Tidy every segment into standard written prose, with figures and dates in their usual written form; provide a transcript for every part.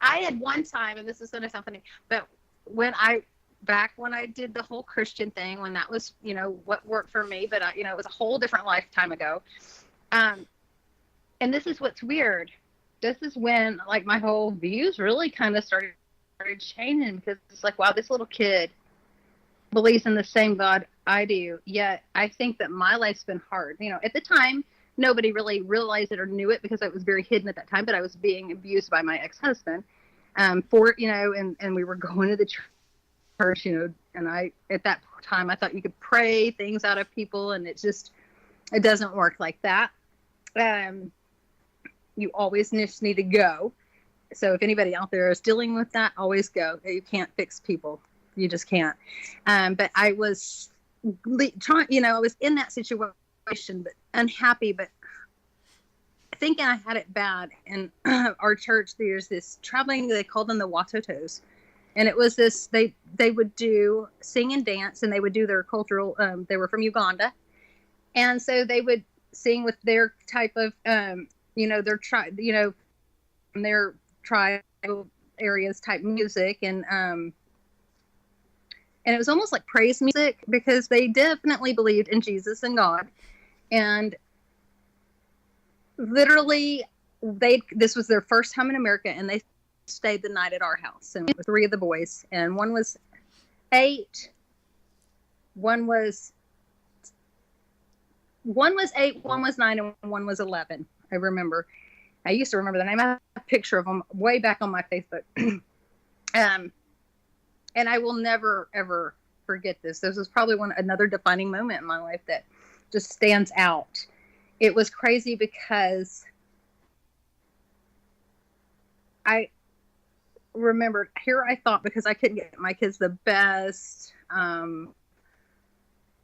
I had one time, and this is going to sound funny, but back when I did the whole Christian thing, when that was, what worked for me, but it was a whole different lifetime ago. Um, and this is what's weird. This is when like my whole views really kind of started changing, because it's like, wow, this little kid believes in the same God I do. Yet I think that my life's been hard. At the time, nobody really realized it or knew it because it was very hidden at that time. But I was being abused by my ex-husband, and we were going to the church, and at that time I thought you could pray things out of people, and it doesn't work like that. You always just need to go. So if anybody out there is dealing with that, always go. You can't fix people. You just can't. But I was trying, I was in that situation, but unhappy, but thinking I had it bad. And our church, there's this traveling, they called them the Watotos. And it was this, they would do sing and dance, and they would do their cultural, they were from Uganda. And so they would sing with their type of, their their tribal areas type music. And it was almost like praise music, because they definitely believed in Jesus and God. And literally this was their first time in America, and they stayed the night at our house. And it was 3 of the boys, and one was 8, one was 8, one was 9, and one was 11. I remember. I used to remember the name. I have a picture of them way back on my Facebook. And I will never, ever forget this. This was probably another defining moment in my life that just stands out. It was crazy because I remembered, here I thought, because I couldn't get my kids the best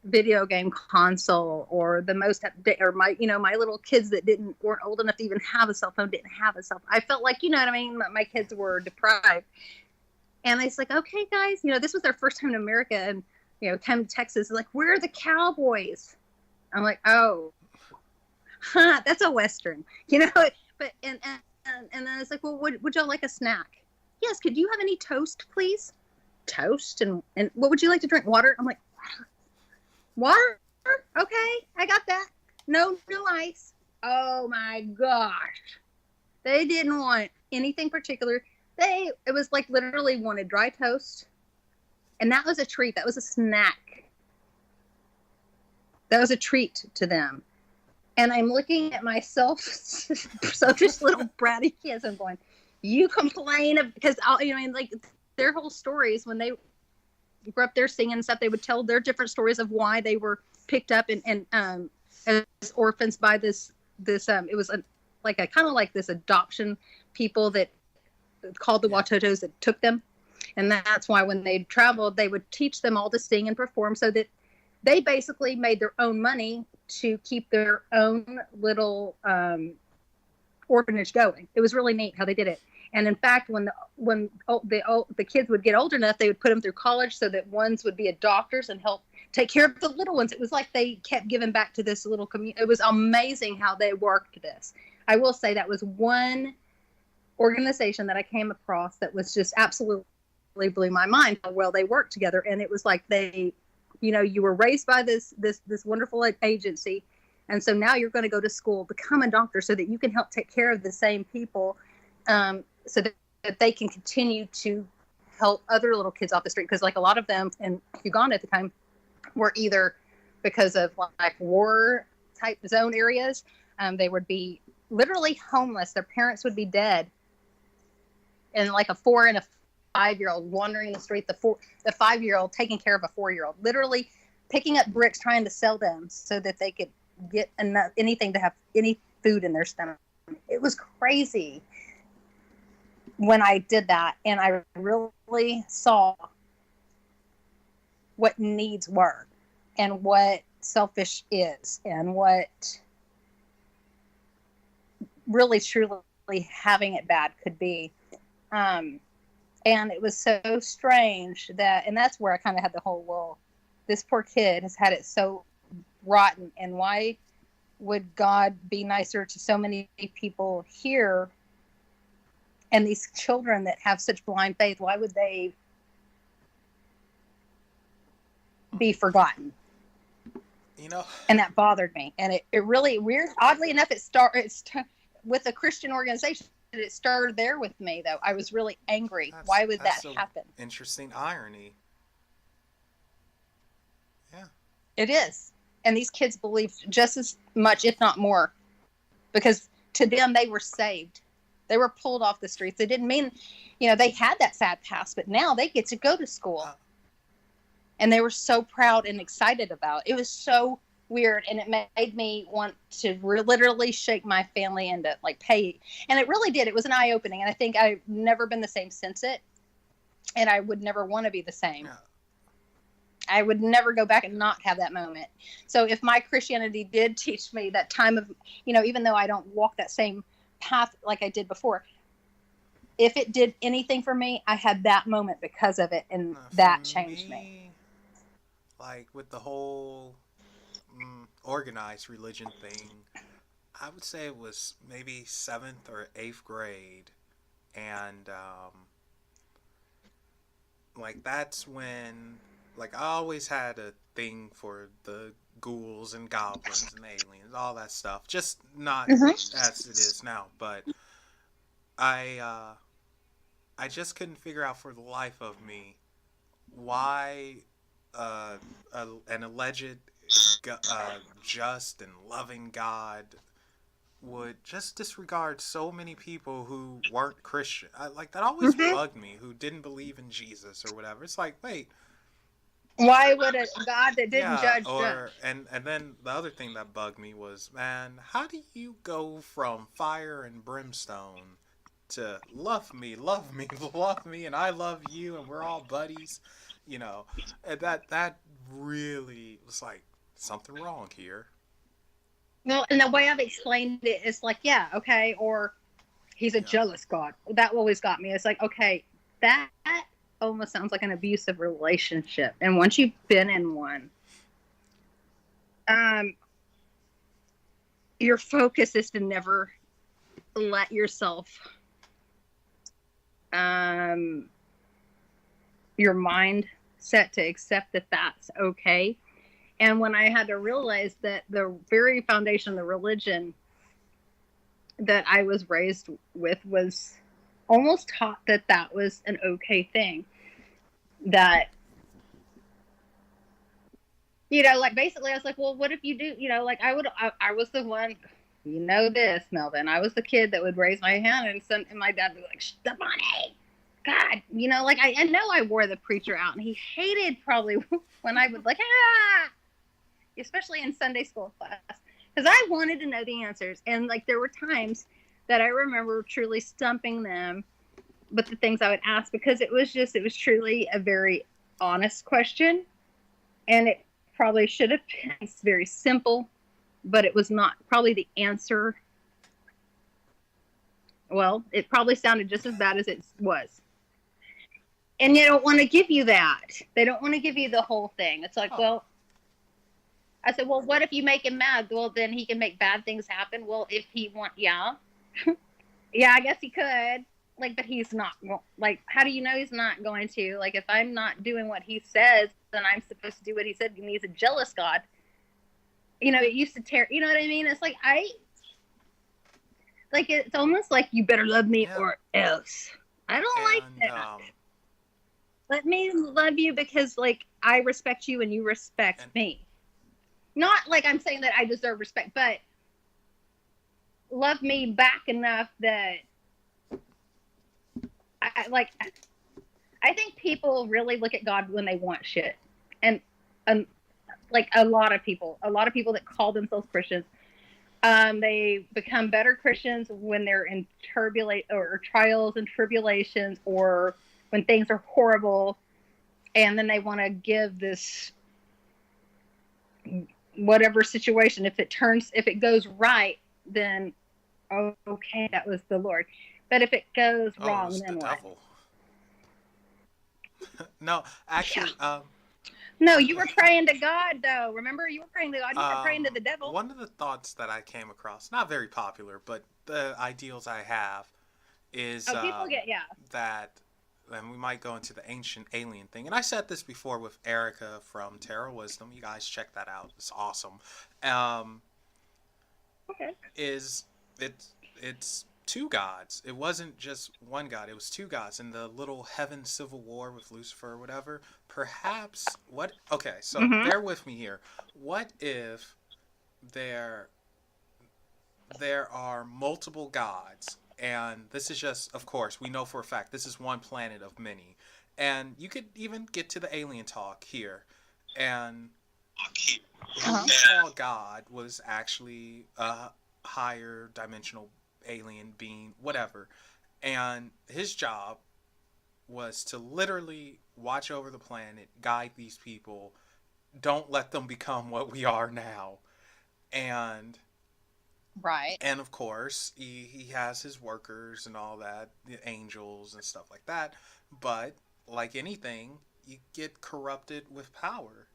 video game console, or the most update, or my little kids that weren't old enough to even have a cell phone didn't have a cell phone. I felt like, what I mean, my kids were deprived. And I was like, okay, guys, this was their first time in America, and come to Texas, like, where are the cowboys? I'm like, oh, that's a Western, but and then it's like, well, would y'all like a snack? Yes. Could you have any toast, please? Toast. And what would you like to drink? Water? I'm like, water? Okay, I got that. No ice. Oh my gosh. They didn't want anything particular. It was like literally wanted dry toast. And that was a treat. That was a snack. That was a treat to them. And I'm looking at myself, so just little bratty kids, and going, you complain, because like their whole stories when they grew up there singing and stuff, they would tell their different stories of why they were picked up and as orphans by this it was like a kind of like this adoption people that called the Watotos that took them. And that's why when they traveled, they would teach them all to sing and perform, so that they basically made their own money to keep their own little orphanage going. It was really neat how they did it. And in fact, when the kids would get old enough, they would put them through college, so that ones would be doctors and help take care of the little ones. It was like they kept giving back to this little community. It was amazing how they worked this. I will say that was one organization that I came across that was just absolutely blew my mind how well they worked together. And it was like they, you were raised by this wonderful agency, and so now you're going to go to school, become a doctor, so that you can help take care of the same people, so that they can continue to help other little kids off the street. Because like a lot of them in Uganda at the time were either because of like war type zone areas, they would be literally homeless. Their parents would be dead, and like a 4 and a 5-year-old wandering the street, the 5-year-old taking care of a 4-year-old, literally picking up bricks, trying to sell them so that they could get anything to have any food in their stomach. It was crazy when I did that, and I really saw what needs were, and what selfish is, and what really truly having it bad could be. And it was so strange and that's where I kind of had the whole, well, this poor kid has had it so rotten, and why would God be nicer to so many people here And these children that have such blind faith, why would they be forgotten? You know, And that bothered me. And it really weird. Oddly enough, it's with a Christian organization. It started there with me, though. I was really angry. Why would that happen? Interesting irony. Yeah. It is. And these kids believed just as much, if not more, because to them, they were saved. They were pulled off the streets. It didn't mean, they had that sad past, but now they get to go to school. And they were so proud and excited about it. It was so weird, and it made me want to literally shake my family into pay. And it really did. It was an eye-opening, and I think I've never been the same since it. And I would never want to be the same. Yeah. I would never go back and not have that moment. So if my Christianity did teach me that time of, even though I don't walk that same path like I did before, if it did anything for me, I had that moment because of it, and that changed me. Like with the whole organized religion thing, I would say it was maybe 7th or 8th grade, and that's when I always had a thing for the ghouls and goblins and aliens, all that stuff. Just not as it is now, but I just couldn't figure out for the life of me why an alleged just and loving God would just disregard so many people who weren't Christian. That always bugged me, who didn't believe in Jesus or whatever. It's like, wait, why would a God that didn't judge them? And then the other thing that bugged me was, man, how do you go from fire and brimstone to love me, love me, love me, and I love you, and we're all buddies? And that really was like, something wrong here. Well, and the way I've explained it is yeah, okay, or he's a jealous God. That always got me. It's like, okay, that almost sounds like an abusive relationship. And once you've been in one, your focus is to never let yourself, your mind set to accept that that's okay. And when I had to realize that the very foundation of the religion that I was raised with was almost taught that that was an okay thing. That, basically I was like, well, what if you do, I was the one, this, Melvin, I was the kid that would raise my hand and my dad would be like, Bonnie, God, I know I wore the preacher out, and he hated probably when I would especially in Sunday school class, because I wanted to know the answers. And there were times that I remember truly stumping them with the things I would ask, because it was truly a very honest question. And it probably should have been very simple, but it was not probably the answer. Well, it probably sounded just as bad as it was. And you don't want to give you that. They don't want to give you the whole thing. It's like, well, I said, well, what if you make him mad? Well, then he can make bad things happen. Well, if he yeah, I guess he could. But he's not. How do you know he's not going to? If I'm not doing what he says, then I'm supposed to do what he said. And he's a jealous God. It used to tear. You know what I mean? It's it's almost like you better love me or else. I don't like that. Let me love you because I respect you and you respect me. Not I'm saying that I deserve respect, but love me back enough that I think people really look at God when they want shit. And a lot of people that call themselves Christians, they become better Christians when they're in trials and tribulations, or when things are horrible, and then they want to give this whatever situation. If it goes right, then okay, that was the Lord. But if it goes wrong, then what? No, actually, no, you were praying to God, though. Remember, you were praying to God. You weren't praying to the devil. One of the thoughts that I came across, not very popular, but the ideals I have, is Oh, people get, yeah. that, and we might go into the ancient alien thing. And I said this before with Erica from Tarot Wisdom. You guys check that out. It's awesome. Um, Okay. is it's two gods. It wasn't just one god. It was two gods in the little heaven civil war with Lucifer or whatever. Perhaps what? Okay, so Mm-hmm. bear with me here. What if there there are multiple gods, and this is just, of course, we know for a fact this is one planet of many, and you could even get to the alien talk here, and who Uh-huh. we call God was actually a higher dimensional alien being, whatever, and his job was to literally watch over the planet, guide these people, don't let them become what we are now, and Right. and of course he has his workers and all that, the angels and stuff like that, but like anything, you get corrupted with power,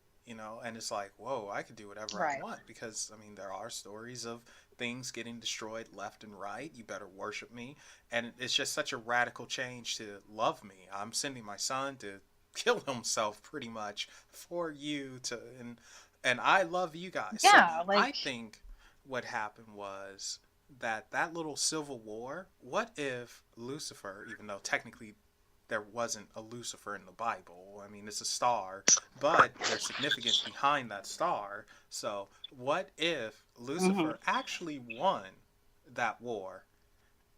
and it's like, whoa, I could do whatever I Right. want, because I mean there are stories of things getting destroyed left and right. You better worship me. And it's just such a radical change to love me. I'm sending my son to kill himself pretty much for you to, and I love you guys. So Yeah. I Like, think what happened was that little civil war, what if Lucifer, even though technically there wasn't a Lucifer in the Bible, I mean, it's a star, but there's significance behind that star. So what if mm-hmm. Lucifer actually won that war,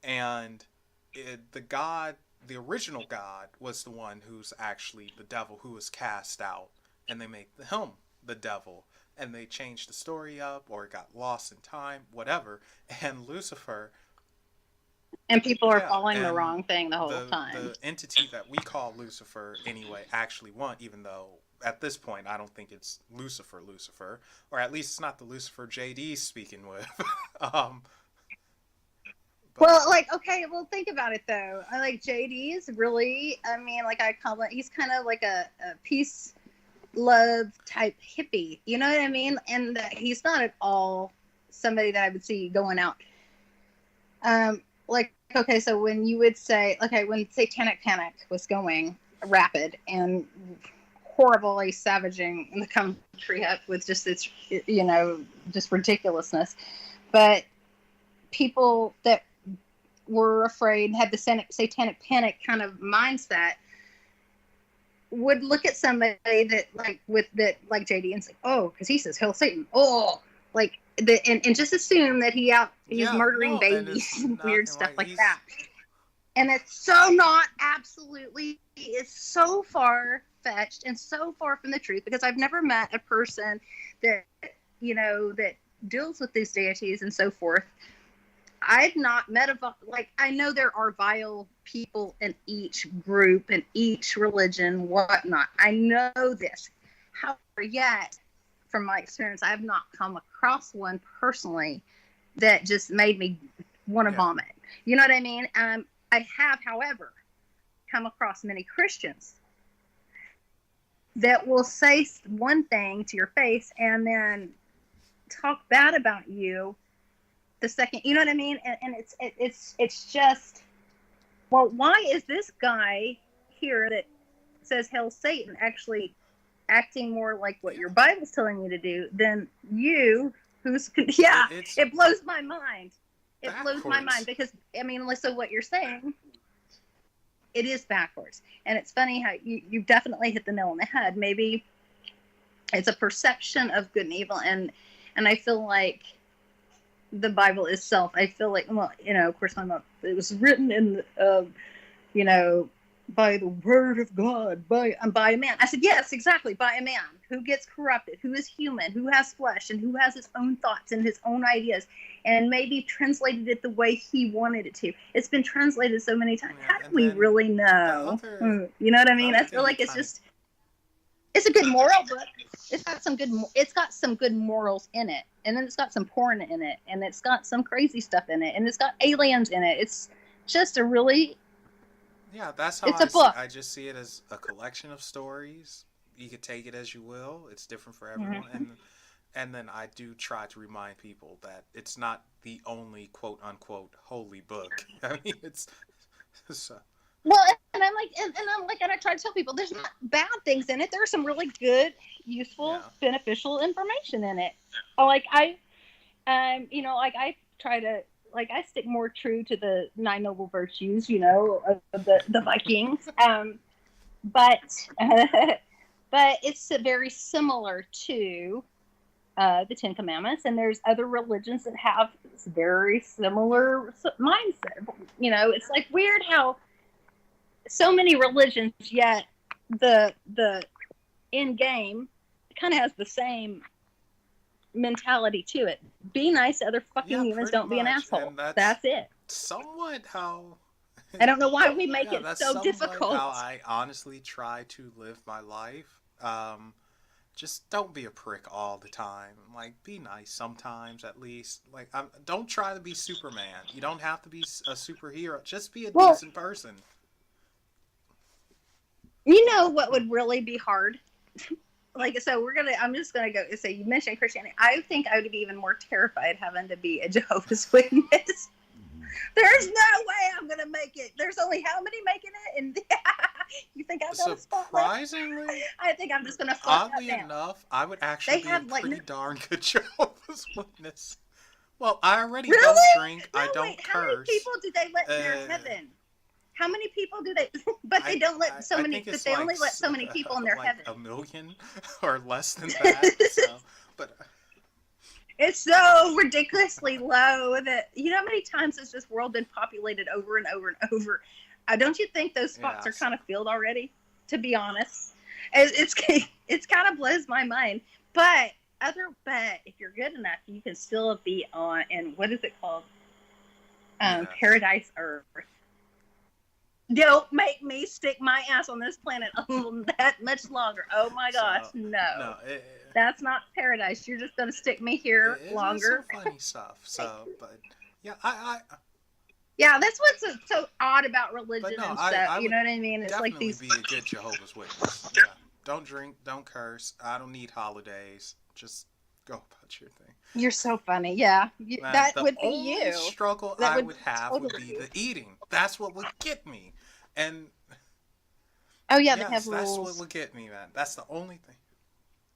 and the god, the original god, was the one who's actually the devil who was cast out, and they make him the devil, and they changed the story up, or it got lost in time, whatever, and Lucifer, And people are yeah, following the and wrong thing the whole time. the entity that we call Lucifer anyway actually won, even though at this point I don't think it's Lucifer, or at least it's not the Lucifer JD's speaking with. um, but Well, like, okay, well, think about it though. I like JD is really, I mean, like I call it, he's kind of like a peace love type hippie. You know what I mean? And he's not at all somebody that I would see going out. Like, okay, so when you would say, okay, when Satanic Panic was going rapid and horribly savaging in the country up with just its, just ridiculousness, but people that were afraid, had the satanic panic kind of mindset, would look at somebody that like JD and say, oh, because he says hell Satan, oh, like and just assume that he's yeah, murdering no, and babies it's and weird nothing stuff like like he's. that. And it's so not, absolutely, it's so far fetched and so far from the truth, because I've never met a person that that deals with these deities and so forth. I've not met like, I know there are vile people in each group and each religion, whatnot. I know this. However, yet, from my experience, I have not come across one personally that just made me want to Yeah, vomit. You know what I mean? I have, however, come across many Christians that will say one thing to your face and then talk bad about you the second, you know what I mean? And it's just, well, why is this guy here that says hell Satan actually acting more like what yeah, your Bible's telling you to do than you, who's yeah, it's it blows my mind. It blows my mind, backwards. because I mean, so what you're saying, it is backwards. And it's funny how you definitely hit the nail on the head. Maybe it's a perception of good and evil, and I feel like the Bible itself, I feel like, well, of course, it was written in, you know, by the word of God, by a man. I said, yes, exactly, by a man who gets corrupted, who is human, who has flesh, and who has his own thoughts and his own ideas, and maybe translated it the way he wanted it to. It's been translated so many times. Yeah, How do and we then really the know? other You know what I the mean? other I feel thing you like kind of, it's a good moral book. It's got some good morals in it, and then it's got some porn in it, and it's got some crazy stuff in it, and it's got aliens in it. It's just a really, yeah, that's how it's I a see it. book. I just see it as a collection of stories. You could take it as you will. It's different for everyone, Mm-hmm. and then I do try to remind people that it's not the only quote unquote holy book. I mean, So, Well, and I'm like, and I try to tell people there's not bad things in it. There's some really good, useful, yeah. beneficial information in it. Like like I try to, like, I stick more true to the nine noble virtues, of the Vikings. But but it's very similar to the Ten Commandments, and there's other religions that have this very similar mindset. It's like weird how so many religions, yet the end game kind of has the same mentality to it. Be nice to other fucking Yeah, humans. pretty Don't be an much. asshole. And that's That's it. somewhat how. I don't know why we make Yeah, it that's so somewhat difficult. how I honestly try to live my life. Just don't be a prick all the time. Like, be nice sometimes, at least. Like, don't try to be Superman. You don't have to be a superhero. Just be a Well, decent person. you know what would really be hard? Like, so I'm just gonna go. So you mentioned Christianity. I think I would be even more terrified having to be a Jehovah's Witness. There's no way I'm gonna make it. There's only how many making it, and you think I've got a spot left? Surprisingly, I think I'm just gonna fuck oddly up now. enough, I would actually be a have, like, pretty darn good Jehovah's Witness. Well, I already Really? don't drink. No, I don't wait. How many curse. people do they let in their heaven? How many people do they? But they don't let so many. But they only let so many people in their like heaven. 1 million or less than that. So, but It's so ridiculously low that how many times has this world been populated over and over and over? Don't you think those spots are kind of filled already? To be honest, it's kind of blows my mind. But if you're good enough, you can still be on. And what is it called? Paradise Earth. Don't make me stick my ass on this planet that much longer. Oh my gosh, no. That's not paradise. You're just going to stick me here longer. Some funny stuff. So, but yeah, yeah, that's what's so odd about religion and stuff. You know what I mean? It's like these. Definitely be a good Jehovah's Witness. Yeah, don't drink, don't curse. I don't need holidays. Just go about your thing. You're so funny. Yeah, that would be you. The only struggle I would have would be the eating. That's what would get me. And oh yeah, they have rules. That's what would get me, man. That's the only thing.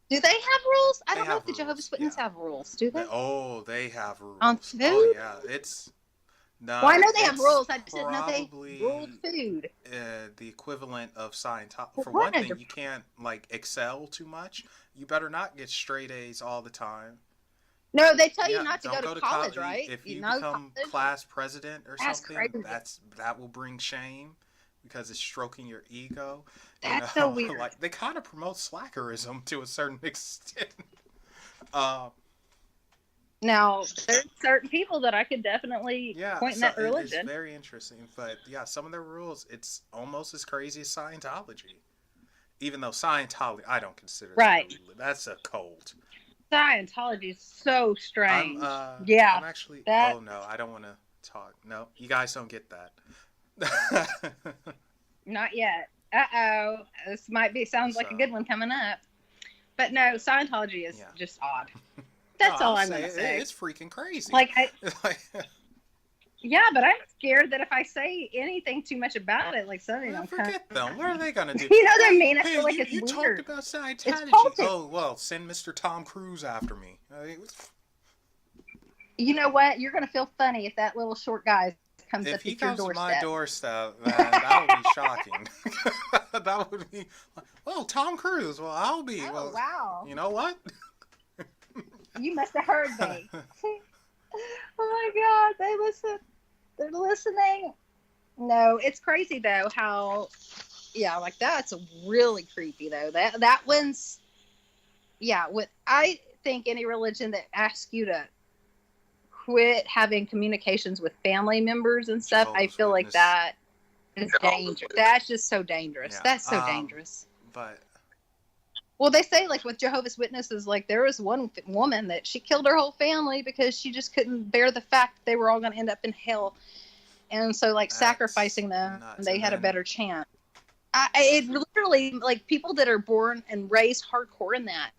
Do they have rules? I don't know if the Jehovah's Witnesses have rules. Do they? They have rules. On food? Oh yeah, it's. No, well, I know they have rules. I just didn't know they ruled food. The equivalent of Scientology. For one thing, you can't excel too much. You better not get straight A's all the time. No, they tell you not to go to college, right? If you become class president or something, that will bring shame because it's stroking your ego. That's so weird. They kind of promote slackerism to a certain extent. Now, there's certain people that I could definitely point in that religion. It's very interesting. But yeah, some of their rules, it's almost as crazy as Scientology. Even though Scientology, I don't consider that that's a cult. Scientology is so strange. I'm actually. Oh no, I don't want to talk. No, you guys don't get that. Not yet. Uh-oh. This sounds like a good one coming up. But no, Scientology is just odd. That's all I'm going to say. It's freaking crazy. Yeah, but I'm scared that if I say anything too much about it, forget them. What are they going to do? They're mean. I feel like it's weird. You talked about Scientology. Oh, well, send Mr. Tom Cruise after me. You know what? You're going to feel funny if that little short guy comes up to your doorstep. If he comes to my doorstep, man, that would be shocking. That would be, well, Tom Cruise. Well, I'll be. Oh, wow. You know what? You must have heard me. Oh my God, they listen. They're listening. No, it's crazy though how, that's really creepy though. That one's, what I think any religion that asks you to quit having communications with family members and stuff, I feel like that is dangerous. That's just so dangerous. That's so dangerous. But. Well, they say with Jehovah's Witnesses, there was one woman that she killed her whole family because she just couldn't bear the fact that they were all going to end up in hell. And so sacrificing them, they had a better chance. It literally, people that are born and raised hardcore in that,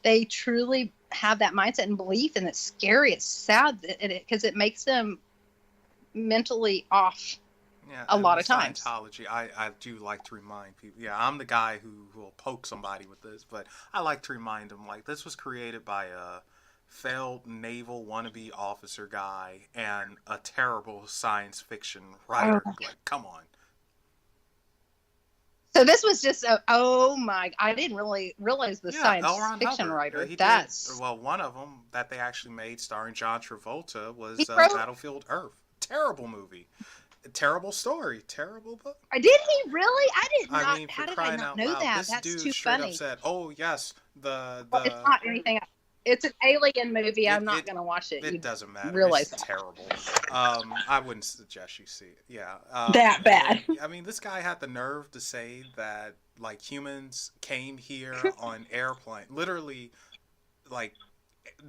they truly have that mindset and belief, and it's scary. It's sad because it makes them mentally off. Yeah, a and lot with of times. Scientology, I do like to remind people. Yeah, I'm the guy who will poke somebody with this, but I like to remind them like this was created by a failed naval wannabe officer guy and a terrible science fiction Oh. writer. Like, come on. So this was just oh my! I didn't really realize the Yeah, L. science Ron fiction Hubbard. writer. He did That's well. One of them that they actually made, starring John Travolta, he was wrote. Battlefield Earth. Terrible movie, terrible story, terrible book. Did he really? I did I not. mean, for How did I crying not out know loud, that? this That's dude too straight up funny. said, "Oh yes, Well, it's not anything. It's an alien movie. it I'm not going to watch it. You it doesn't matter. realize It's that? terrible. I wouldn't suggest you see it. Yeah. That bad. I mean, this guy had the nerve to say that like humans came here on airplane, literally, like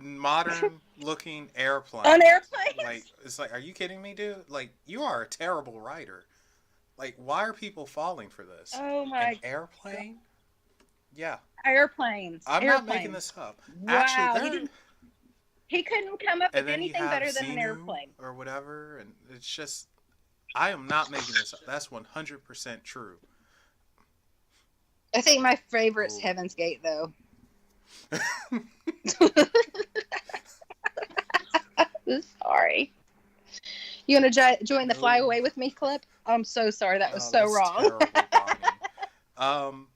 modern looking airplane. On airplanes? Like it's like, are you kidding me, dude? Like you are a terrible writer. Like, why are people falling for this? Oh An my airplane? Yeah. airplanes! I'm not making Airplanes! this up. Actually, Wow, he there. didn't. He couldn't come up And with then you anything have better than an Xenu airplane. or whatever, and it's just. I am not making this up. That's 100% true. I think my favorite's Oh. Heaven's Gate, though. Sorry. You want to join the Fly Away with Me clip? I'm so sorry. That was so that's wrong. Terrible, Bonnie.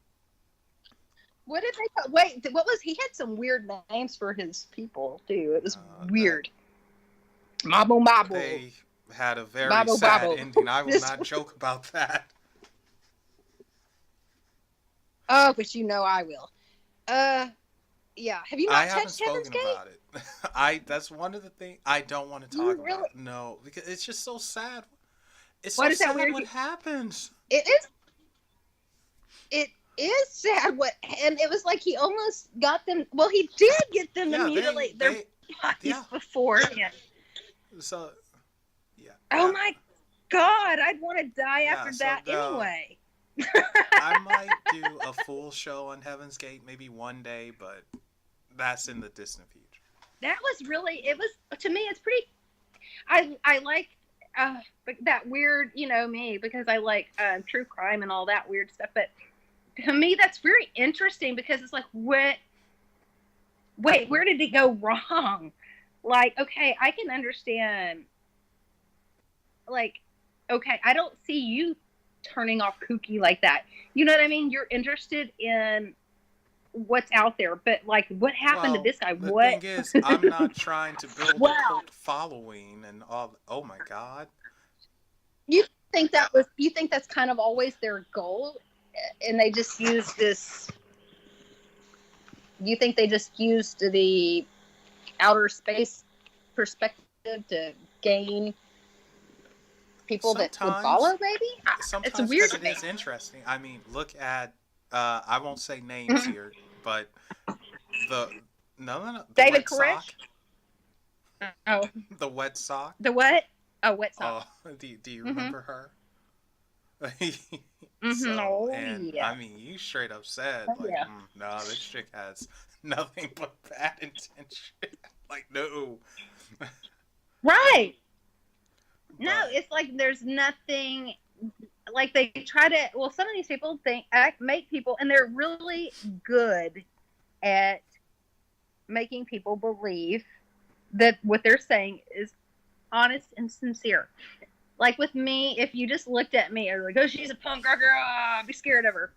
What did they call? Wait, what was he had some weird names for his people too. It was weird. Mabo Mabo. They had a very Babo, sad Babo. ending. I will not joke about that. Oh, but you know I will. Yeah. Have you not I haven't touched Heaven's spoken Gate? about it. That's one of the things I don't want to You talk really- about. No, because it's just so sad. It's What so is that sad weird- what happens. It is. It is sad. What, and it was like he almost got them. Well, he did get them to mutilate their bodies beforehand. So, yeah. Oh my God! I'd want to die after so that anyway. I might do a full show on Heaven's Gate maybe one day, but that's in the distant future. That was really. It was to me. It's pretty. I like that weird, me, because I like true crime and all that weird stuff. But to me, that's very interesting because it's like, wait, where did it go wrong? Like, okay, I can understand. Like, okay, I don't see you turning off kooky like that. You know what I mean? You're interested in what's out there, but like, what happened to this guy? The What? thing is, I'm not trying to build a cult following and all. Oh my God. You think that's kind of always their goal, and they just use this? You think they just used the outer space perspective to gain people that would follow? Maybe sometimes it's weird. It is interesting. I mean, look at I won't say names here, but the David wet sock. Koresh. Oh, the wet sock. The what? Oh, wet sock. Oh, do you remember her? Oh, and yeah. I mean, you straight up said like, no, this chick has nothing but bad intention. Like, no. Right. No, it's like there's nothing. Like they try to. Well, some of these people make people, and they're really good at making people believe that what they're saying is honest and sincere. Like with me, if you just looked at me, I was like, "Oh, she's a punk rocker. I'd be scared of her."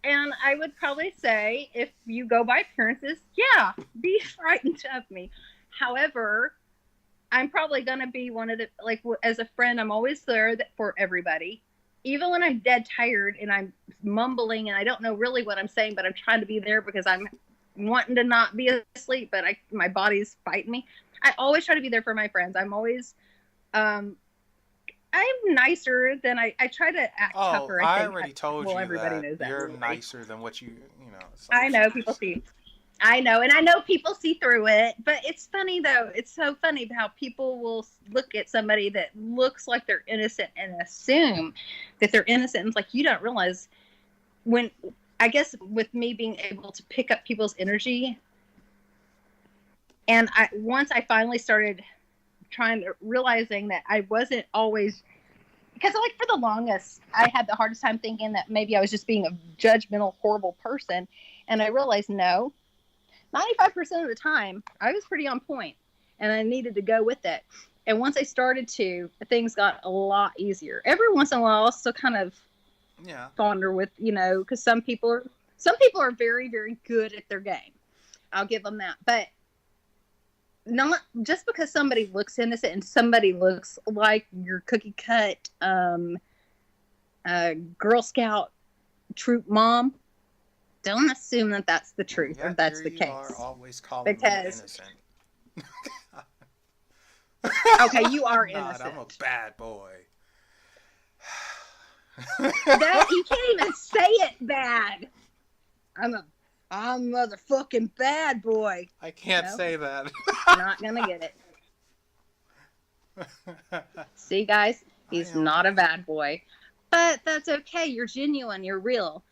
And I would probably say, if you go by appearances, yeah, be frightened of me. However, I'm probably going to be one of the, like, as a friend, I'm always there for everybody. Even when I'm dead tired and I'm mumbling and I don't know really what I'm saying, but I'm trying to be there because I'm wanting to not be asleep, but my body's fighting me. I always try to be there for my friends. I'm always, I'm nicer than I try to act tougher. I already told you everybody that knows that you're really. nicer than what you know. I know people see. I know, and I know people see through it, but it's funny though. It's so funny how people will look at somebody that looks like they're innocent and assume that they're innocent. And it's like, you don't realize when, I guess with me being able to pick up people's energy, and once I finally started realizing that I wasn't always because like for the longest, I had the hardest time thinking that maybe I was just being a judgmental, horrible person. And I realized, no, 95% of the time, I was pretty on point and I needed to go with it. And once I started to, things got a lot easier. Every once in a while, I'll still kind of fonder with, because some people are very, very good at their game. I'll give them that. But not just because somebody looks innocent and somebody looks like your cookie cut Girl Scout troop mom, don't assume that that's the truth or that's the case. You are always calling me innocent. Okay, you are innocent. I'm a bad boy. That you can't even say it bad. I'm motherfucking bad boy. I can't say that. Not gonna get it. See, guys, he's not a bad boy, but that's okay. You're genuine. You're real.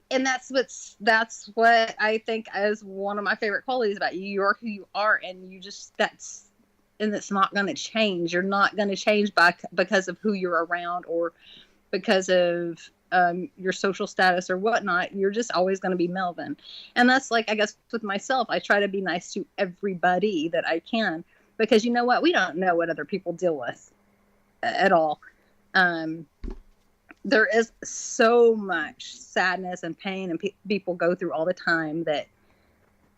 And that's what I think is one of my favorite qualities about you. You're who you are, and it's not going to change. You're not going to change because of who you're around or because of your social status or whatnot. You're just always going to be Melvin. And that's like, I guess with myself, I try to be nice to everybody that I can, because you know what? We don't know what other people deal with at all. There is so much sadness and pain and people go through all the time that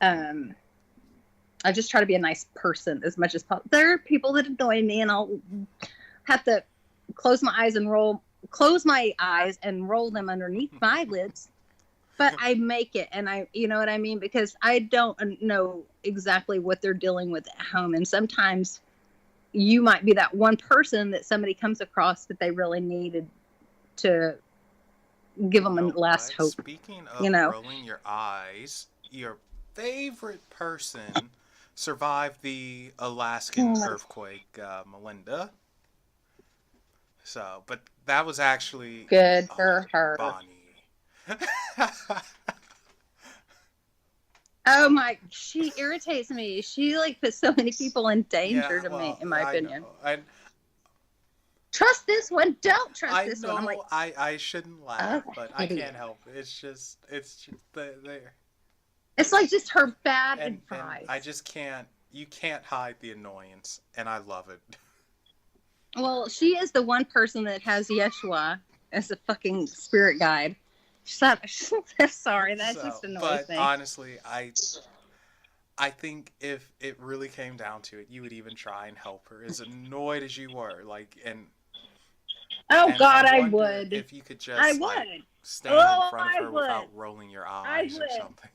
I just try to be a nice person as much as possible. There are people that annoy me, and I'll have to close my eyes and roll them underneath my lids. But I make it, and you know what I mean? Because I don't know exactly what they're dealing with at home. And sometimes you might be that one person that somebody comes across that they really needed to give them a last hope. Speaking of rolling your eyes, your favorite person survived the Alaskan earthquake, Melinda. So, but that was actually good for her. Bonnie. Oh my! She irritates me. She puts so many people in danger to me, in my opinion. Trust this one. Don't trust this one. I'm like, I shouldn't laugh, but I can't help it. It's just there. It's like just her bad advice. And I just can't. You can't hide the annoyance, and I love it. Well, she is the one person that has Yeshua as a fucking spirit guide. Sorry, that just annoys me. But honestly, I think if it really came down to it, you would even try and help her, as annoyed as you were. God, I would. If you could just stand in front of her without rolling your eyes or something.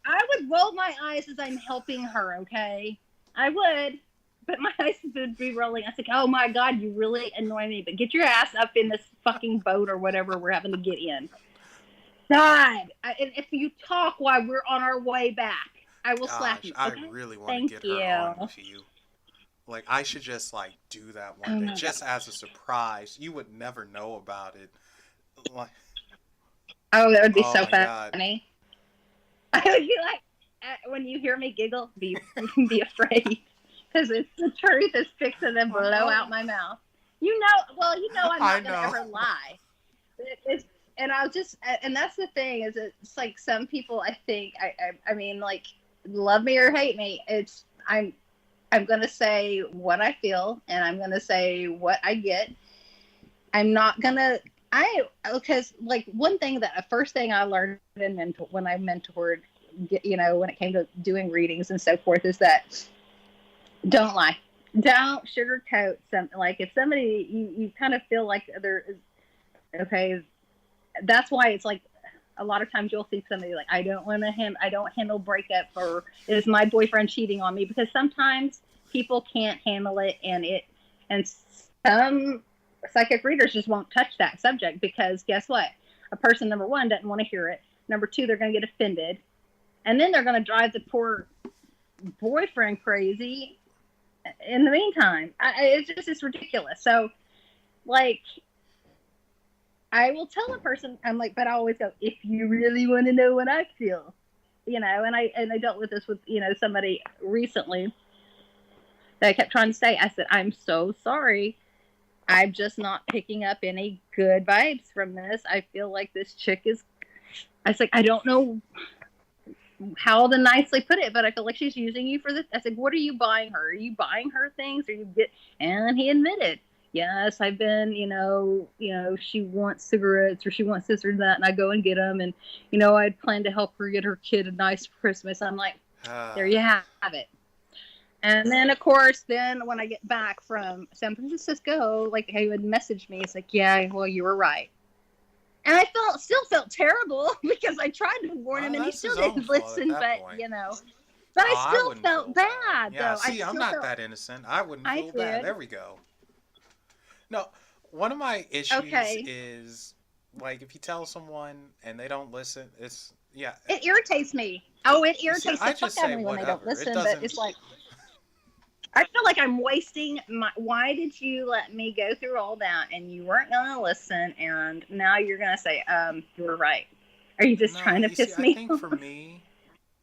I would roll my eyes as I'm helping her, okay? I would. But my eyes would be rolling. I was like, oh my God, you really annoy me. But get your ass up in this fucking boat or whatever we're having to get in. God. And if you talk while we're on our way back, I will slap you. Okay? I really want to get her on to you. I should just do that one day, just as a surprise. You would never know about it. That would be so funny. I would be when you hear me giggle, be afraid, because it's the truth is fixing to blow out my mouth. I'm not gonna ever lie. And that's the thing is, it's some people, I think, I mean, love me or hate me, I'm gonna say what I feel, and I'm gonna say what I get. I'm not gonna. Because one thing first thing I learned when I mentored, when it came to doing readings and so forth, is that don't lie, don't sugarcoat something. If somebody you kind of feel like there is, okay, that's why it's a lot of times you'll see somebody I don't handle breakup, or it is my boyfriend cheating on me, because sometimes people can't handle it, and some psychic readers just won't touch that subject, because guess what? A person, number one, doesn't want to hear it. Number two, they're going to get offended, and then they're going to drive the poor boyfriend crazy in the meantime. It's ridiculous. So I will tell a person, I'm but I always go, if you really want to know what I feel, and I dealt with this with, somebody recently So I kept trying to say, I said, I'm so sorry. I'm just not picking up any good vibes from this. I feel like this chick is, I was like, I don't know how to nicely put it, but I feel like she's using you for this. I said, what are you buying her? Are you buying her things? Or you get, and he admitted, yes, I've been, she wants cigarettes or she wants this or that. And I go and get them. And, I'd planned to help her get her kid a nice Christmas. I'm like, there you have it. And then, of course, when I get back from San Francisco, like, he would message me. It's like, yeah, well, you were right. And I still felt terrible because I tried to warn him and he still didn't listen. But, but I still felt bad. Yeah, though. see, I'm not that innocent. I wouldn't feel bad. There we go. No, one of my issues is, like, if you tell someone and they don't listen, it irritates me. Oh, it irritates the fuck out of me when they don't listen. But it's like, I feel like I'm wasting why did you let me go through all that and you weren't going to listen and now you're going to say, you were right. Are you just trying to piss me off? I think for me,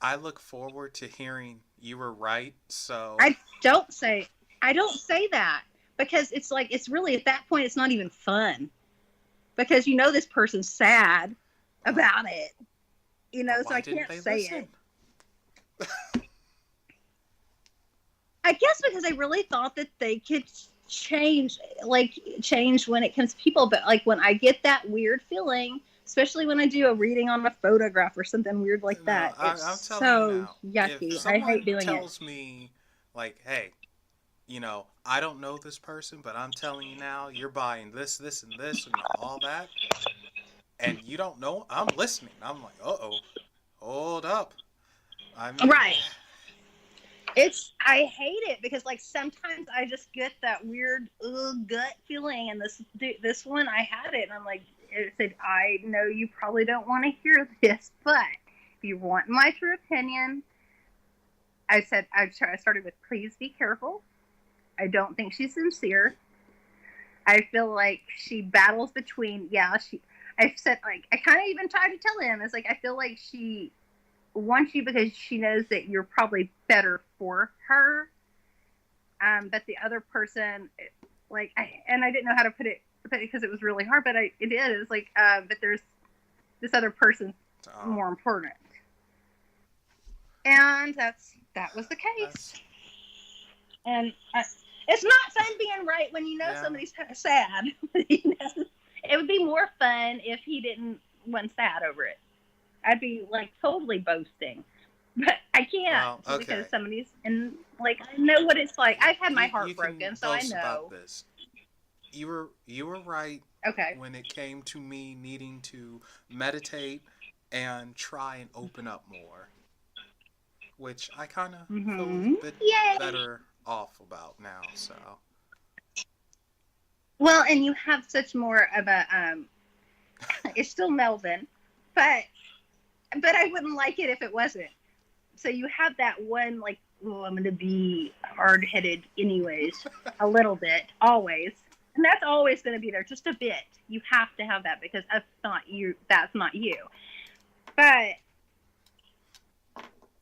I look forward to hearing you were right. So I don't say that because it's like, it's really at that point, it's not even fun because this person's sad about it, so I can't say it. I guess because I really thought that they could change when it comes to people. But like when I get that weird feeling, especially when I do a reading on a photograph or something weird like that, it's so yucky. I hate doing it. If someone tells me, like, hey, I don't know this person, but I'm telling you now, you're buying this, this, and this, and all that, and you don't know, I'm listening. I'm like, uh-oh, hold up. Right. I hate it because like sometimes I just get that weird gut feeling, and this one I had it, and I'm like, it said, I know you probably don't want to hear this, but if you want my true opinion, I started with, please be careful. I don't think she's sincere. I feel like she battles between, I said, like, I kind of even tried to tell him, it's like, I feel like she wants you because she knows that you're probably better for her. But the other person, like, I didn't know how to put it because it was really hard, but it is like, but there's this other person more important. And that was the case. And it's not fun being right when somebody's sad. It would be more fun if he wasn't sad over it. I'd be like totally boasting, but I can't because somebody's I know what it's like. I've had my heart broken, so I know. About this. You were right. Okay. When it came to me needing to meditate and try and open up more, which I kind of feel a bit better off about now. So. Well, and you have such more of a it's still Melvin, but I wouldn't like it if it wasn't. So you have that one, like, oh, I'm going to be hard-headed anyways, a little bit, always. And that's always going to be there, just a bit. You have to have that because that's not you. But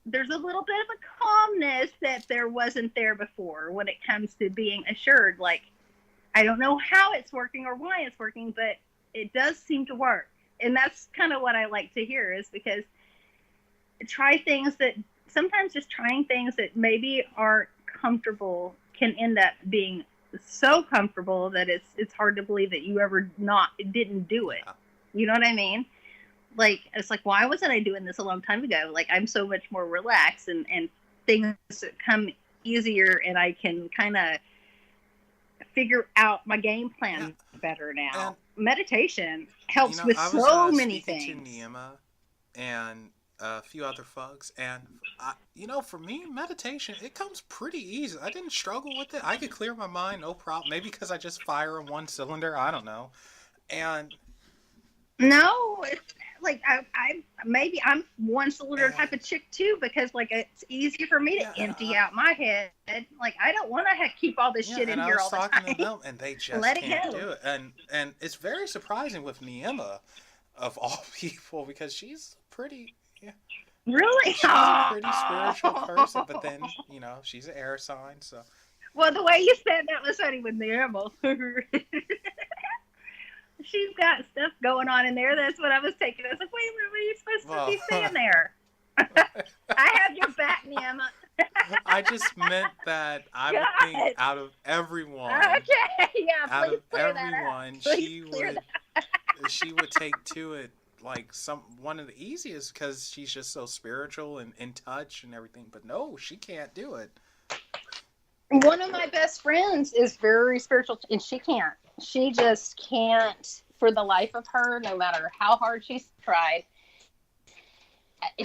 there's a little bit of a calmness that there wasn't there before when it comes to being assured. Like, I don't know how it's working or why it's working, but it does seem to work. And that's kind of what I like to hear is because sometimes just trying things that maybe aren't comfortable can end up being so comfortable that it's hard to believe that you didn't do it. You know what I mean? Like, it's like, why wasn't I doing this a long time ago? Like, I'm so much more relaxed and things come easier and I can kind of figure out my game plan better now. Meditation helps with so many things. I was speaking to Niema and a few other folks, and for me, meditation, it comes pretty easy. I didn't struggle with it. I could clear my mind, no problem. Maybe because I just fire on one cylinder. I don't know. And no, it's like I'm one cylinder type of chick too, because like it's easy for me to empty out my head. Like I don't want to keep all this shit in here all the time. I was talking to them, and they just can't do it. And it's very surprising with Niema, of all people, because she's pretty. Yeah. Really? She's a pretty spiritual person, but then she's an air sign, so. Well, the way you said that was funny with the animal. She's got stuff going on in there. That's what I was taking. I was like, wait a minute, what are you supposed to Well, be saying there? I have your back, Nim. I just meant that I would think God. Okay, yeah, out please of clear that up. everyone, Please clear that. she would take to it like one of the easiest because she's just so spiritual and in touch and everything. But no, she can't do it. One of my best friends is very spiritual, and she can't. She just can't, for the life of her, no matter how hard she's tried,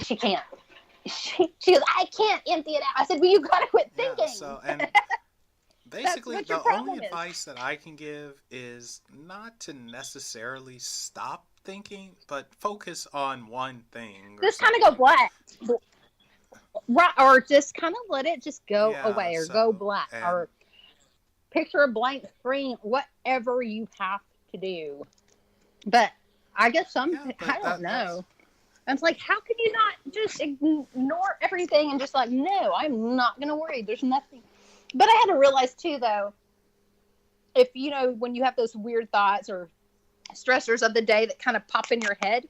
she can't. She goes, I can't empty it out. I said, well, you got to quit thinking. Yeah. So and basically, the only advice that I can give is not to necessarily stop thinking, but focus on one thing. Just kind of go black. Right, or just kind of let it just go away or go black or picture a blank screen, whatever you have to do. But I guess I don't know. It's like, how can you not just ignore everything and just like, no, I'm not going to worry. There's nothing. But I had to realize too, though, if, when you have those weird thoughts or stressors of the day that kind of pop in your head,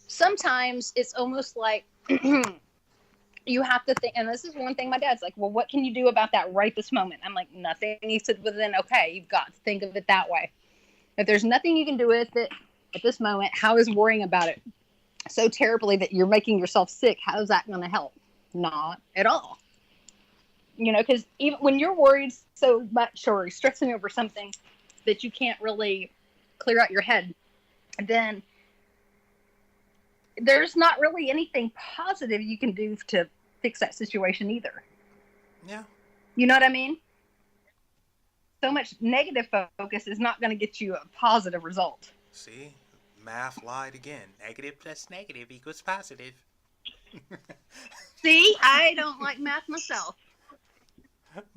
sometimes it's almost like you have to think, and this is one thing my dad's like, well, what can you do about that right this moment? I'm like, nothing. He said, well, then, okay, you've got to think of it that way. If there's nothing you can do with it at this moment, how is worrying about it so terribly that you're making yourself sick? How is that going to help? Not at all. Because even when you're worried so much or stressing over something that you can't really clear out your head, then there's not really anything positive you can do to fix that situation either. Yeah. You know what I mean? So much negative focus is not going to get you a positive result. See? Math lied again. Negative plus negative equals positive. See? I don't like math myself.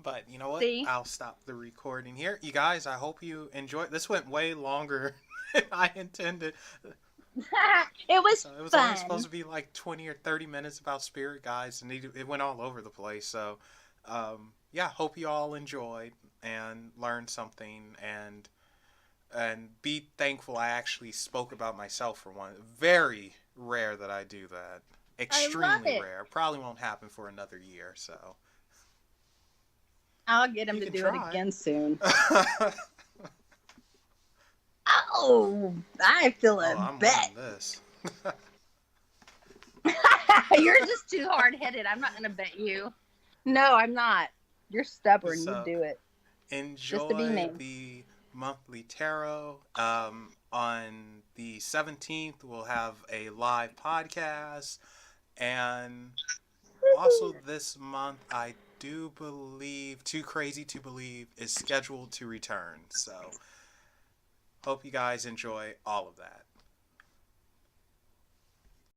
But you know what? See? I'll stop the recording here. You guys, I hope you enjoyed. This went way longer than I intended. It was only fun. supposed to be like 20 or 30 minutes about spirit guides, and it went all over the place. So, yeah, hope you all enjoyed and learned something, and be thankful I actually spoke about myself for one. Very rare that I do that. Extremely rare. Probably won't happen for another year. So I'll get him to do it again soon. Oh, I feel a bet. This. You're just too hard-headed. I'm not going to bet you. No, I'm not. You're stubborn. You do it. Enjoy the monthly tarot. On the 17th, we'll have a live podcast. And also this month, I do believe Too Crazy to Believe is scheduled to return. So hope you guys enjoy all of that.